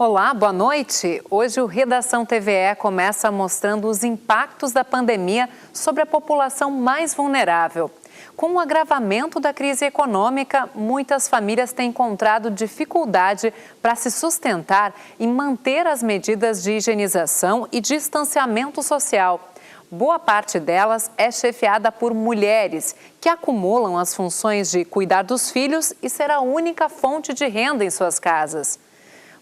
Olá, boa noite. Hoje o Redação TVE começa mostrando os impactos da pandemia sobre a população mais vulnerável. Com o agravamento da crise econômica, muitas famílias têm encontrado dificuldade para se sustentar e manter as medidas de higienização e distanciamento social. Boa parte delas é chefiada por mulheres, que acumulam as funções de cuidar dos filhos e ser a única fonte de renda em suas casas.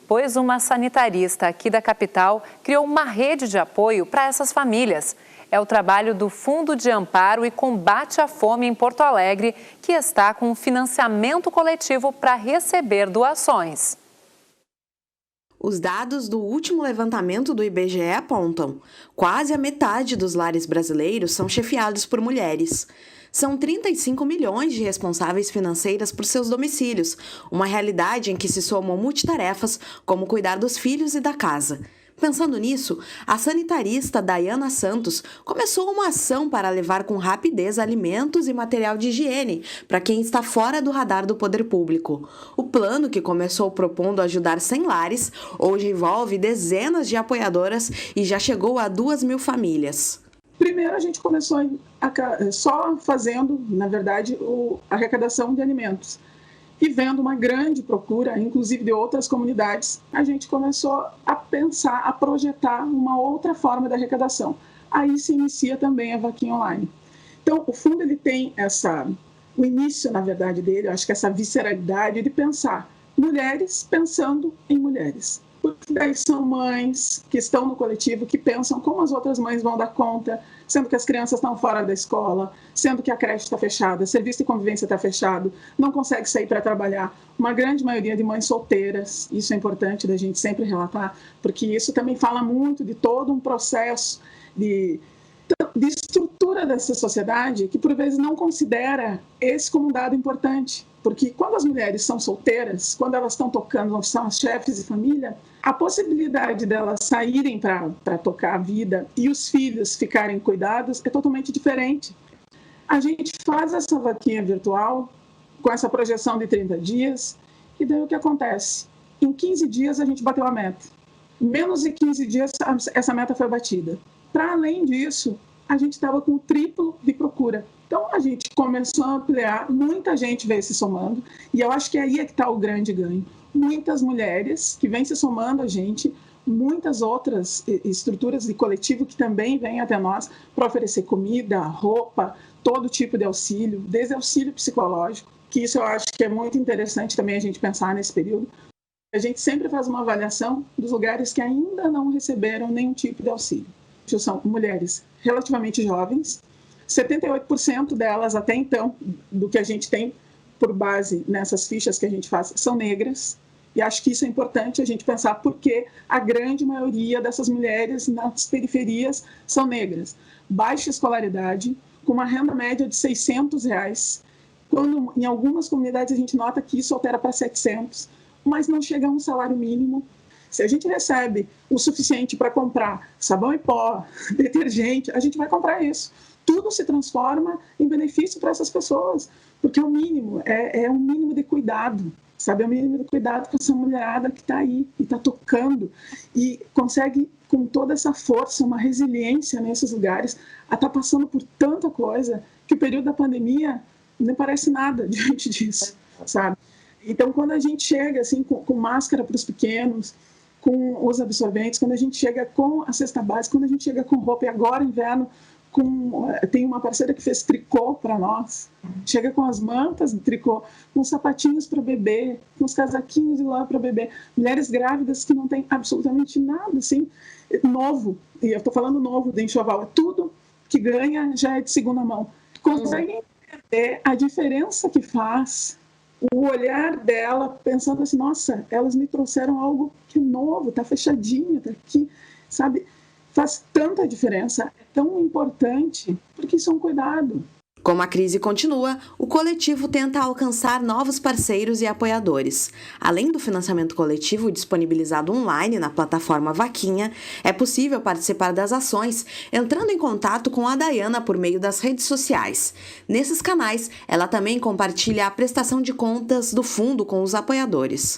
Pois uma sanitarista aqui da capital criou uma rede de apoio para essas famílias. É o trabalho do Fundo de Amparo e Combate à Fome em Porto Alegre, que está com um financiamento coletivo para receber doações. Os dados do último levantamento do IBGE apontam: quase a metade dos lares brasileiros são chefiados por mulheres. São 35 milhões de responsáveis financeiras por seus domicílios, uma realidade em que se somam multitarefas, como cuidar dos filhos e da casa. Pensando nisso, a sanitarista Dayana Santos começou uma ação para levar com rapidez alimentos e material de higiene para quem está fora do radar do poder público. O plano, que começou propondo ajudar 100 lares, hoje envolve dezenas de apoiadoras e já chegou a 2.000 famílias. Primeiro, a gente começou só fazendo, na verdade, a arrecadação de alimentos. E vendo uma grande procura, inclusive de outras comunidades, a gente começou a pensar, a projetar uma outra forma de arrecadação. Aí se inicia também a vaquinha online. Então, o fundo ele tem o início, na verdade, dele, eu acho que essa visceralidade de pensar mulheres pensando em mulheres. Porque daí são mães que estão no coletivo, que pensam como as outras mães vão dar conta, sendo que as crianças estão fora da escola, sendo que a creche está fechada, serviço de convivência está fechado, não consegue sair para trabalhar. Uma grande maioria de mães solteiras, isso é importante da gente sempre relatar, porque isso também fala muito de todo um processo de estrutura dessa sociedade que, por vezes, não considera esse como um dado importante. Porque quando as mulheres são solteiras, quando elas estão tocando, são as chefes de família, a possibilidade delas saírem para tocar a vida e os filhos ficarem cuidados é totalmente diferente. A gente faz essa vaquinha virtual com essa projeção de 30 dias e daí o que acontece? Em 15 dias a gente bateu a meta. Em menos de 15 dias essa meta foi batida. Para além disso, a gente estava com o triplo de procura. Então, a gente começou a ampliar, muita gente veio se somando, e eu acho que aí é que está o grande ganho. Muitas mulheres que vêm se somando a gente, muitas outras estruturas de coletivo que também vêm até nós para oferecer comida, roupa, todo tipo de auxílio, desde auxílio psicológico, que isso eu acho que é muito interessante também a gente pensar nesse período. A gente sempre faz uma avaliação dos lugares que ainda não receberam nenhum tipo de auxílio. São mulheres relativamente jovens, 78% delas até então, do que a gente tem por base nessas fichas que a gente faz, são negras. E acho que isso é importante a gente pensar porque a grande maioria dessas mulheres nas periferias são negras. Baixa escolaridade, com uma renda média de R$600, quando em algumas comunidades a gente nota que isso altera para 700, mas não chega a um salário mínimo. Se a gente recebe o suficiente para comprar sabão e pó, detergente, a gente vai comprar isso. Tudo se transforma em benefício para essas pessoas, porque o mínimo é um mínimo de cuidado, sabe? É o mínimo de cuidado com essa mulherada que está aí e está tocando e consegue, com toda essa força, uma resiliência nesses lugares, a estar passando por tanta coisa que o período da pandemia não parece nada diante disso, sabe? Então, quando a gente chega assim com máscara para os pequenos, com os absorventes, quando a gente chega com a cesta básica, quando a gente chega com roupa, e agora inverno, tem uma parceira que fez tricô para nós, chega com as mantas de tricô, com sapatinhos para bebê, com os casaquinhos de lã para bebê, mulheres grávidas que não têm absolutamente nada assim, novo, e eu estou falando novo de enxoval, é tudo que ganha já é de segunda mão. Conseguem entender a diferença que faz o olhar dela, pensando assim, nossa, elas me trouxeram algo que é novo, está fechadinho, está aqui, sabe? Faz tanta diferença, é tão importante, porque isso é um cuidado. Como a crise continua, o coletivo tenta alcançar novos parceiros e apoiadores. Além do financiamento coletivo disponibilizado online na plataforma Vaquinha, é possível participar das ações entrando em contato com a Dayana por meio das redes sociais. Nesses canais, ela também compartilha a prestação de contas do fundo com os apoiadores.